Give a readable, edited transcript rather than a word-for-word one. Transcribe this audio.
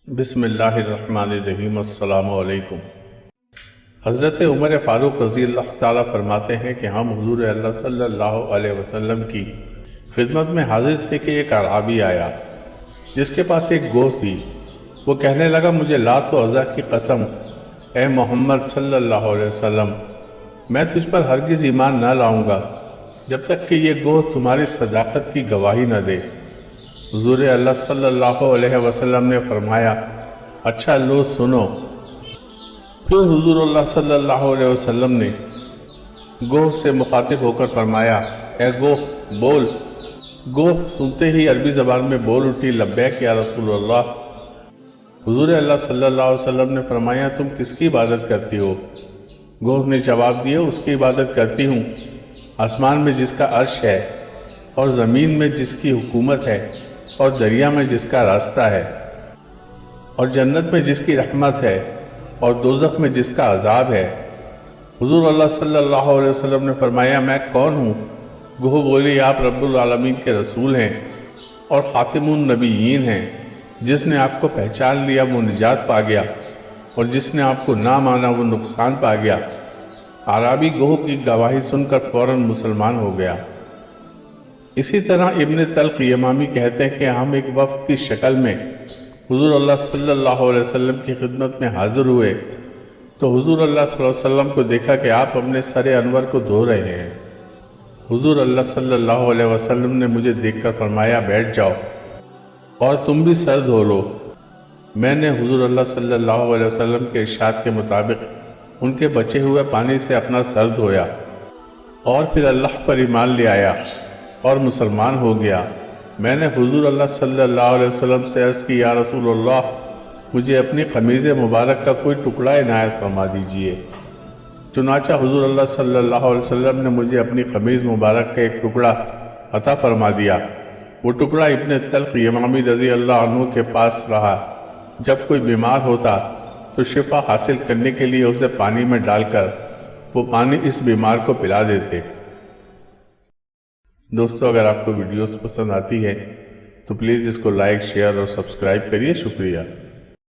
बिस्मिल्लाहिर्रहमानिर्रहीम। अस्सलामु अलैकुम। हज़रत उमर फ़ारूक रज़ी अल्लाह ताला फरमाते हैं कि हम हुज़ूर अल्लाह सल्लल्लाहु अलैहि वसल्लम की खिदमत में हाजिर थे कि एक अराबी आया जिसके पास एक गोह थी। वो कहने लगा, मुझे लात व उज़्ज़ा की कसम, ए मोहम्मद सल्लल्लाहु अलैहि वसल्लम, मैं तुझ पर हरगिज़ ईमान न लाऊंगा जब तक कि ये गोह तुम्हारी सदाकत की गवाही न दे। हुज़ूर अल्लाह सल्लल्लाहु अलैहि वसल्लम ने फरमाया, अच्छा लो सुनो। फिर हुज़ूर अल्लाह सल्लल्लाहु अलैहि वसल्लम ने गोह से मुखातिब होकर फरमाया, ए गोह बोल। गोह सुनते ही अरबी ज़बान में बोल उठी, लब्बैक या रसूल अल्लाह। हुज़ूर अल्लाह सल्लल्लाहु अलैहि वसल्लम ने फरमाया, तुम किसकी इबादत करती हो? गोह ने जवाब दिया, उसकी इबादत करती हूँ आसमान में जिसका अर्श है और ज़मीन में जिसकी हुकूमत है और दरिया में जिसका रास्ता है और जन्नत में जिसकी रहमत है और दोज़ख में जिसका अज़ाब है। हुज़ूर अल्लाह सल्लल्लाहु अलैहि वसल्लम ने फरमाया, मैं कौन हूँ? गोह बोली, आप रब्बुल आलमीन के रसूल हैं और ख़ातिमुन नबीयीन हैं। जिसने आपको पहचान लिया वो निजात पा गया और जिसने आपको ना माना वो नुकसान पा गया। अराबी गोह की गवाही सुनकर फ़ौरन मुसलमान हो गया। इसी तरह इब्न तल्क़ यमामी कहते हैं कि हम एक वफ़द की शक्ल में हुज़ूर अल्लाह सल्लल्लाहु अलैहि वसल्लम की खिदमत में हाज़िर हुए तो हुज़ूर अल्लाह सल्लल्लाहु अलैहि वसल्लम को देखा कि आप अपने सर अनवर को धो रहे हैं। हुज़ूर अल्लाह सल्लल्लाहु अलैहि वसल्लम ने मुझे देखकर फरमाया, बैठ जाओ और तुम भी सर धो लो। मैंने हुज़ूर अल्लाह सल्लल्लाहु अलैहि वसल्लम के इरशाद के मुताबिक उनके बचे हुए पानी से अपना सर धोया और फिर अल्लाह पर ईमान ले आया और मुसलमान हो गया। मैंने हुज़ूर अल्लाह सल्लल्लाहु अलैहि वसल्लम से अर्ज़ की, या रसूल अल्लाह, मुझे अपनी क़मीज़ मुबारक का कोई टुकड़ा इनायत फरमा दीजिए। चुनाचा हुज़ूर अल्लाह सल्लल्लाहु अलैहि वसल्लम ने मुझे अपनी क़मीज़ मुबारक का एक टुकड़ा अता फरमा दिया। वो टुकड़ा इब्न तल्क़ यमामी रज़ी अल्लाह अन्हु के पास रहा। जब कोई बीमार होता तो शिफा हासिल करने के लिए उसे पानी में डालकर वो पानी इस बीमार को पिला देते। दोस्तों, अगर आपको वीडियोस पसंद आती है तो प्लीज़ इसको लाइक, शेयर और सब्सक्राइब करिए। शुक्रिया।